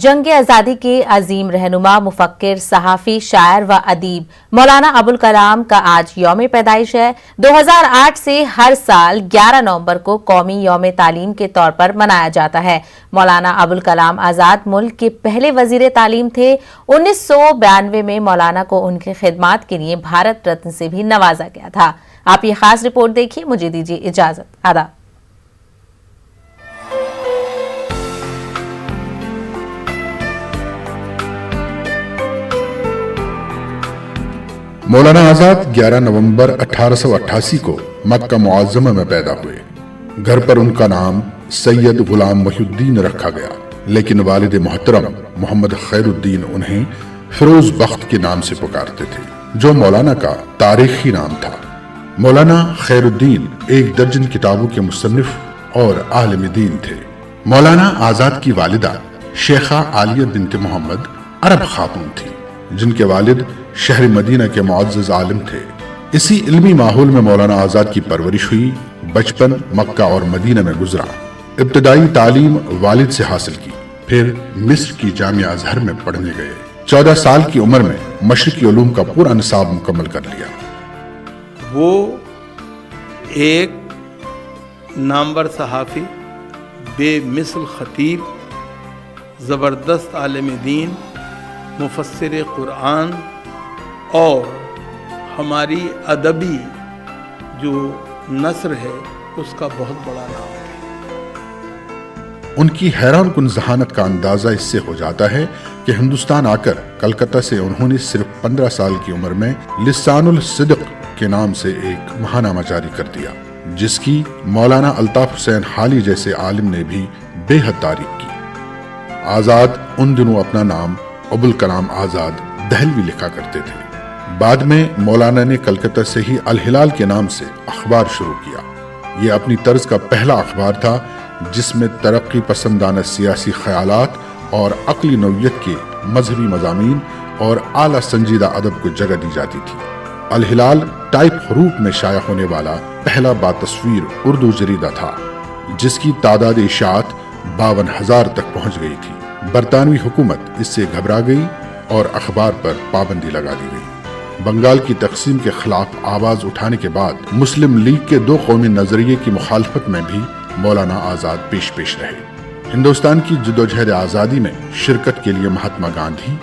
जंग आज़ादी के अजीम रहनुमा, मुफक्किर, सहाफ़ी, शायर व अदीब मौलाना अबुल कलाम का आज यौम पैदाइश है। 2008 से हर साल 11 नवंबर को कौमी यौम तालीम के तौर पर मनाया जाता है। मौलाना अबुल कलाम आज़ाद मुल्क के पहले वज़ीर तालीम थे। 1992 में मौलाना को उनकी खिदमात के लिए भारत रत्न से भी नवाजा गया था। आप ये खास रिपोर्ट देखिए। मुझे दीजिए इजाज़त। आदाब। मौलाना आजाद 11 नवंबर 1888 को मक्का मुअज़्ज़मा में पैदा हुए। घर पर उनका नाम सैयद गुलाम मोहिउद्दीन रखा गया, लेकिन वालिद मोहतरम मोहम्मद खैरुद्दीन उन्हें फिरोज बख्त के नाम से पुकारते थे, जो मौलाना का तारीखी नाम था। मौलाना खैरुद्दीन एक दर्जन किताबों के मुसन्निफ और आलिम दीन थे। मौलाना आजाद की वालिदा शेखा आलिया बिनते मोहम्मद अरब खातून थी, जिनके वालिद शहर मदीना के मुअज़्ज़ज़ आलिम थे। इसी इल्मी माहौल में मौलाना आजाद की परवरिश हुई। बचपन मक्का और मदीना में गुजरा। इब्तदाई तालीम वालिद से हासिल की, फिर मिस्र की जामिया अज़हर में पढ़ने गए। 14 साल की उम्र में मशरिकी उलूम का पूरा निसाब मुकम्मल कर लिया। वो एक नामवर सहाफ़ी, बेमिसल खतीब, ज़बरदस्त आलिम दीन, मुफस्सिर कुरान और हमारी अदबी जो नस्र है उसका बहुत बड़ा नाम है। उनकी हैरान कुन ज़हानत का अंदाज़ा इससे हो जाता है कि हिंदुस्तान आकर कलकत्ता से उन्होंने सिर्फ 15 साल की उम्र में लिसानुल सिद्क़ के नाम से एक महानामा जारी कर दिया, जिसकी मौलाना अल्ताफ हुसैन हाली जैसे आलिम ने भी बेहद तारीफ की। आज़ाद उन दिनों अपना नाम अबुल कलाम आज़ाद दहलवी लिखा करते थे। बाद में मौलाना ने कलकत्ता से ही अल हिलाल के नाम से अखबार शुरू किया। ये अपनी तर्ज का पहला अखबार था जिसमें तरक्की पसंदाना सियासी ख्यालात और अक्ली नौयत के मजहबी मज़ामीन और आला संजीदा अदब को जगह दी जाती थी। अल हिलाल टाइप हरूफ में शाया होने वाला पहला बातस्वीर उर्दू जरीदा था, जिसकी तादाद इशाअत 52,000 तक पहुंच गई थी। बरतानवी हुकूमत इससे घबरा गई और अखबार पर पाबंदी लगा दी गई। बंगाल की तकसीम के खिलाफ आवाज उठाने के बाद मुस्लिम लीग के 2 कौमी नजरिए की मुखालफत में भी मौलाना आजाद पेश रहे। हिंदुस्तान की जद्दोजहद आज़ादी में शिरकत के लिए महात्मा गांधी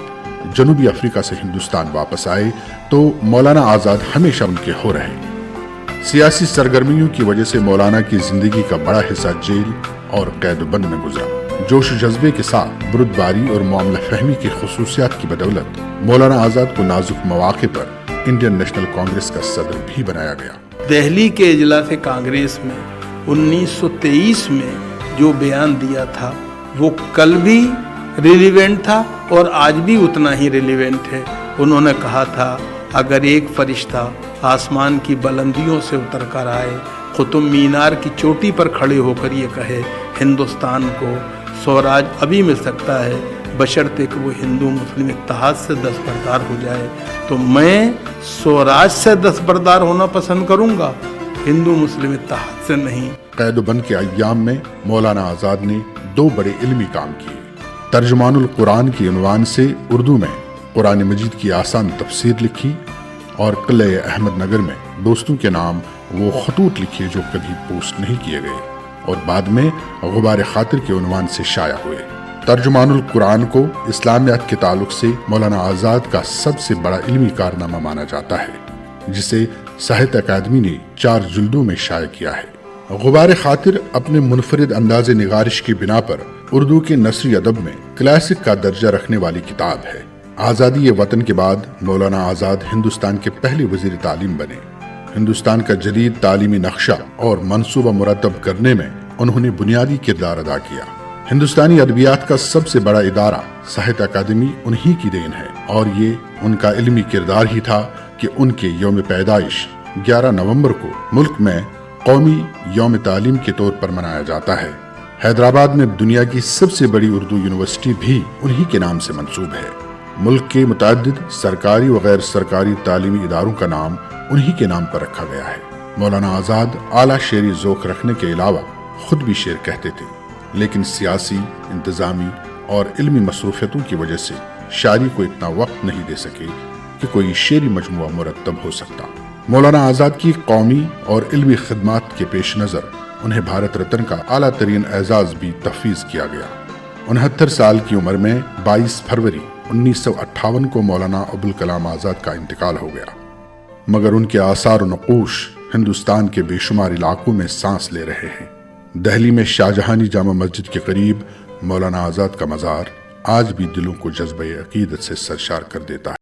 जनूबी अफ्रीका से हिंदुस्तान वापस आए तो मौलाना आजाद हमेशा उनके हो रहे। सियासी सरगर्मियों की वजह से मौलाना की जिंदगी का बड़ा हिस्सा जेल और कैदबंद में गुजरा। जोश जज्बे के साथ बुरुदबारी और मामला फहमी की खुसूसियात की बदौलत मौलाना आजाद को नाजुक मौके पर इंडियन नेशनल कांग्रेस का सदर भी बनाया गया। दिल्ली के इजलास कांग्रेस में 1923 में जो बयान दिया था वो कल भी रिलीवेंट था और आज भी उतना ही रिलीवेंट है। उन्होंने कहा था, अगर एक फरिश्ता आसमान की बुलंदियों से उतर कर आए, कुतुब मीनार की चोटी पर खड़े होकर ये कहे हिंदुस्तान को स्वराज अभी मिल सकता है, बशर्ते कि वो हिंदू मुस्लिम इत्तेहाद से दस्तबरदार हो जाए, तो मैं स्वराज से दस्तबरदार होना पसंद करूंगा, हिंदू मुस्लिम इत्तेहाद से नहीं। कैदबंद के अय्याम में मौलाना आजाद ने 2 बड़े इल्मी काम किए। तर्जुमानुल कुरान की उन्वान से उर्दू में कुरान मजीद की आसान तफसीर लिखी और किले अहमद नगर में दोस्तों के नाम वो खतूत लिखे जो कभी पोस्ट नहीं किए गए और बाद में गुबार खातिर के उन्वान से शाया हुए। तर्जुमानुल कुरान को इस्लामियात के ताल्लुक से मौलाना आजाद का सबसे बड़ा इल्मी कारनामा माना जाता है, जिसे साहित्य अकादमी ने 4 जुल्दों में शाया किया है। गुबार खातिर अपने मुनफरिद अंदाज़े निगारिश की बिना पर उर्दू के नसरी अदब में क्लासिक का दर्जा रखने वाली किताब है। आज़ादी वतन के बाद मौलाना आजाद हिंदुस्तान के पहले वजीर तालीम बने। हिंदुस्तान का जदीद तालीमी नक्शा और मंसूबा मुरतब करने में उन्होंने बुनियादी किरदार अदा किया। हिंदुस्तानी अदबियात का सबसे बड़ा इदारा साहित्य अकादमी उन्हीं की देन है और ये उनका इल्मी किरदार ही था कि उनके यौम पैदाइश 11 नवंबर को मुल्क में कौमी यौम तालीम के तौर पर मनाया जाता है। हैदराबाद में दुनिया की सबसे बड़ी उर्दू यूनिवर्सिटी भी उन्हीं के नाम से मंसूब है। मुल्क के मुतअद्दिद सरकारी व गैर सरकारी तालीमी इदारों का नाम उन्हीं के नाम पर रखा गया है। मौलाना आजाद आला शेरी ज़ौक़ रखने के अलावा खुद भी शेर कहते थे, लेकिन सियासी, इंतज़ामी اور علمی مصروفیتوں کی وجہ سے شاعری کو اتنا وقت نہیں دے سکے کہ کوئی شعری مجموعہ مرتب ہو سکتا۔ مولانا آزاد کی قومی اور علمی خدمات کے پیش نظر انہیں بھارت رتن کا اعلیٰ ترین اعزاز بھی تفویض کیا گیا۔ 69 سال کی عمر میں 22 فروری 1958 کو مولانا ابوالکلام آزاد کا انتقال ہو گیا، مگر ان کے آثار و نقوش ہندوستان کے بے شمار علاقوں میں سانس لے رہے ہیں۔ دہلی میں شاہجہانی جامع مسجد کے قریب مولانا آزاد کا مزار آج بھی دلوں کو جذبہ عقیدت سے سرشار کر دیتا ہے۔